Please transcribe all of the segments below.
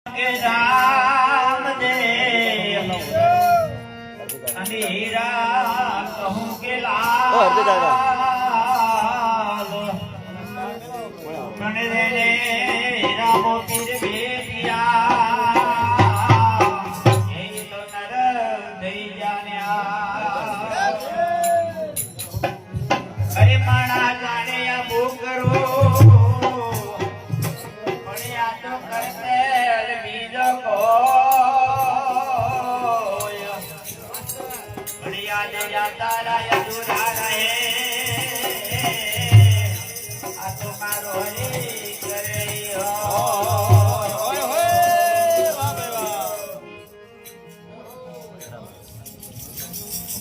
के राम दे हीरा कहूँ के लाल मन रे रामो पीर बेटिया यही तो नर दई जान्या अरे माना जाने या करो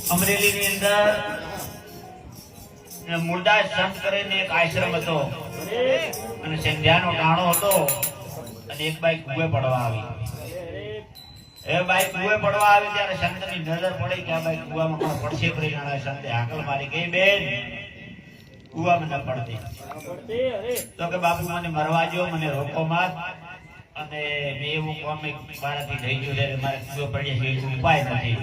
અમરેલી ની અંદર મૂળદાસ સંત કરીને એક આશ્રમ હતો અને સંધ્યાનો ટાણો હતો અને એક બાઈ કુએ પડવા આવી એ બાઈ કુએ પડવા આવી ત્યારે સંતની નજર પડી કે આ બાઈ કુવામાં પણ પડશે પરિણામે સંતે હાકલ મારી ગઈ બેન કુવામાં ન પડતી તો કે બાપુ મને મરવા જો મને રોકો મત અને મે એવું કોમ મારાથી થઈ ગયું છે મારે કુએ પડ્યા છે કોઈ ઉપાય નથી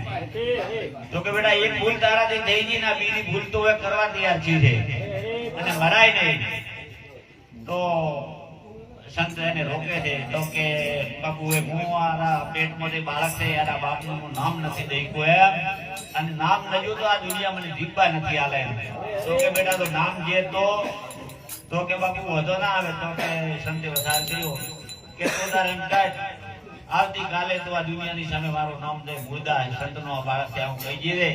તો કે બેટા એક ભૂલ તારાથી થઈ ગઈ ના બીજી ભૂલ તો એ કરવા તૈયાર છે અને મરાય નહીં તો સંત એને રોકે છે તો કે બાપુ એ હું આરા પેટમાંથી બાળક છે યાર બાપનું નામ નથી દેખ્યું એમ અને નામ નજુ તો આ દુનિયા મને જીવવા નથી આલે તો કે બેટા તો નામ જે તો કે બાપુ વધો ના આવે તો કે સંતે વસાર કર્યો કે તો તારે એમ કાય આવતી કાલે તો આ દુનિયાની સામે મારું નામ દે મુર્દા સંતનો બાળક છે હું કહી જીવે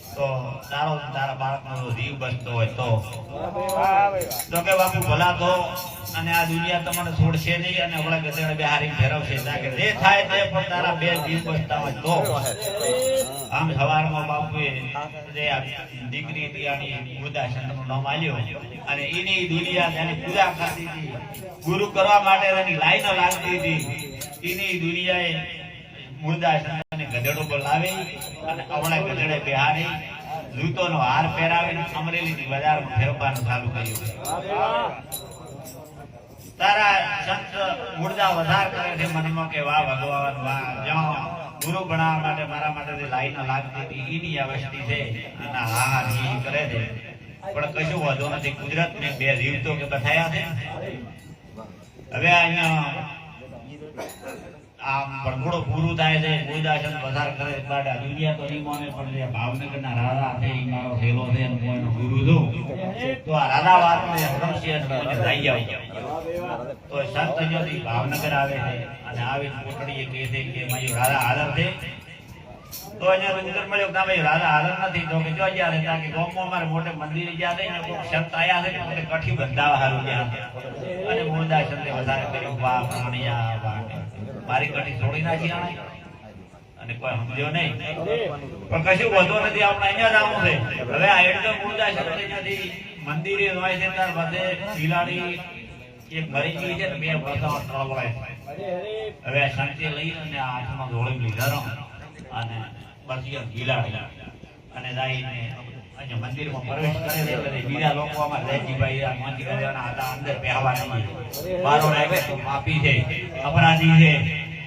તો તારા બાળકનો જીવ બચતો હોય તો કે બાપુ ભલા તો અને આ દુનિયા તમને છોડશે નહીં અને ઓલા ગધેડા બે હારી ફેરવશે કે જે થાય તે પણ તારા બે જીવ બચતા હોય તો આમ સવારમાં બાપુએ જે દીકરી દિયાની મુર્દા સંતનું નામ આલ્યો અને એની દુનિયા જેની પૂજા કરતી હતી ગુરુ કરવા માટે એની લાઈનો લાગતી હતી એની દુનિયાએ મુર્દા સંતને ગધેડો પર લાવી અને અવળા ગધેડે બેહારી જૂતોનો હાર પહેરાવીને અમરેલીની બજારમાં ફેરવવાનું ચાલુ કર્યું તારા સંત મુર્દા વધાર કરે છે મનમાં કે વાહ ભગવાન વાહ જાઓ ગુરુ બનાવવા માટે મારા માટે જે લાઈનો લાગતી હતી એની આ વસ્તી છે અને હા એ કરે છે પણ કશું વધુ નથી કુદરત ને બે જીવ તો કે બતાયા છે હવે અહીંયા આમ ભરઘોડો પૂરું થાય છે મુર્દાસન વધાર કરે બાડા દુનિયા તો નહીં માને પણ જે ભાવનગરના રાજા છે એ મારો થેલો છે અને કોઈનો ગુરુ છું તો આ રાધા વાતને હરમશે અને થઈ જાય તો સંત જ્યાંથી ભાવનગર આવે છે અને આવી કોટડીએ કહે છે કે મારી રાધા હાજર છે તો અહીંયા રંજન મળ્યો ના ભાઈ રાધા હાજર નથી તો કે જો ગયા હતા કે ગામમાં અમારે મોટે મંદિરે ગયા છે ને કોઈ સંત આયા છે ને કઠી બંધાવા હારું ગયા અને મુર્દાસનને વધારે કર્યું વાહ પ્રાણિયા વાહ મારી કઠી છોડી નાખી આણે અને કોઈ સમજ્યો નહીં પણ કશું વધુ નથી આપણે અહીંયા જ આવું છે હવે આ એટલે મુર્દાસન ત્યાંથી મંદિરે હોય છે ત્યાર બધે બિલાડી એક મરી ગઈ છે ને બે બધાઓ ટ્રવળાય હવે આ શાંતિ લઈને હાથમાં ધોળી લીધા અને પછી બિલાડી અને જઈને અહીંયા મંદિરમાં પ્રવેશ કરે છે એટલે બીજા લોકો આમાં જયજીભાઈ આ મંદિર હતા અંદર પહેવા નહીં બારો લાગે તો માપી છે અપરાધી છે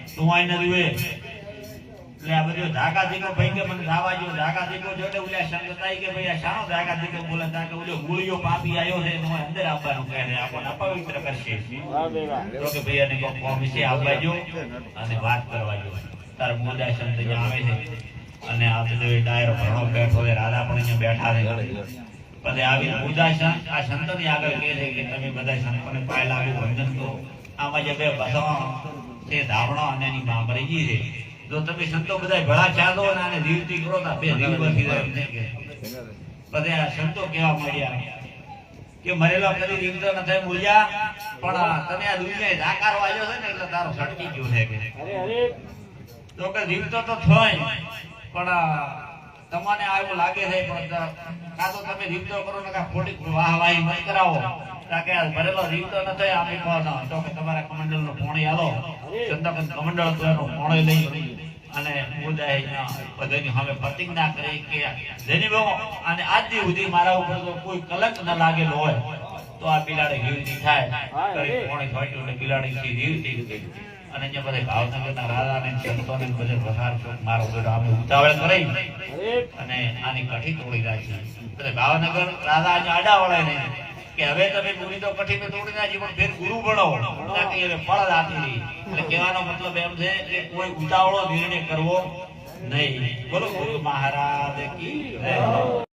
તું આઈને જુએ એટલે આ બધું ધાકા દીકો ભાઈ કે મને જાવા જો ધાકા દીકો જોડે ઉલ્યા સંગતાઈ કે ભાઈ આ શાનો ધાકા દીકો બોલે તા કે ઓલો ગુળિયો પાપી આવ્યો છે તો અંદર આવવાનું કહે છે આપણને અપવિત્ર કરશે તો કે ભાઈ અને કોમ વિશે આવવા જો અને વાત કરવા જો તાર મુર્દાસન ત્યાં આવે છે અને આ બધો ડાયરો ભણો બેઠો છે રાધા પણ અહીંયા બેઠા છે પછી આવી મુર્દાસન આ સંતની આગળ કહે છે કે તમે બધા સંતોને પાય લાગુ વંદન કરો આમાં જે બે બસવા છે ધાવણો અને એની માં મરી ગઈ છે જો તમે સંતો બધા ભળા ચાલો અને આને જીવતી કરો તો બે જીવ બચી જાય પછી આ સંતો કહેવા માંડ્યા કે મરેલો કદી રીંગતો ન થાય મૂલ્યા પણ તને આ દુનિયાએ જાકારો આવ્યો છે ને એટલે તારો સટકી ગયો છે કે તો કે રીંગતો તો થાય પણ તમને આવું લાગે છે પણ કાં તો તમે રીંગતો કરો ને કાં ખોટી વાહવાહી મત કરાવો તાકે આ મરેલો રીંગતો ન થાય આમે કહો ન તો કે તમારા કમંડળનો પોણી આલો ચંદકન કમંડળ તો એનો પોણી લઈ અને મુદાયના બધાની સામે પ્રતિજ્ઞા કરી કે જેની બહુ અને આજ સુધી મારા ઉપર તો કોઈ કલંક ન લાગેલો હોય તો આ બિલાડી જીવતી થાય કરી પોણી ફાટ્યું ને બિલાડી થી જીવતી ગઈ અને જે બધે ભાવનગરના રાજા ને સંતોને બધે વસાર ચોક મારો બેડો આમે ઉતાવળ કરી અને આની કઠી તોડી નાખી બધે ભાવનગર રાજા ને આડા વળાય ને કે હવે તમે પૂરી તો કઠી મે તોડી નાખી પણ ફેર ગુરુ બનો તાકી હવે ફળ આપી રહી એટલે કહેવાનો મતલબ એમ છે કે કોઈ ઉતાવળો નિર્ણય કરવો નહીં બોલો ગુરુ મહારાજ કી જય।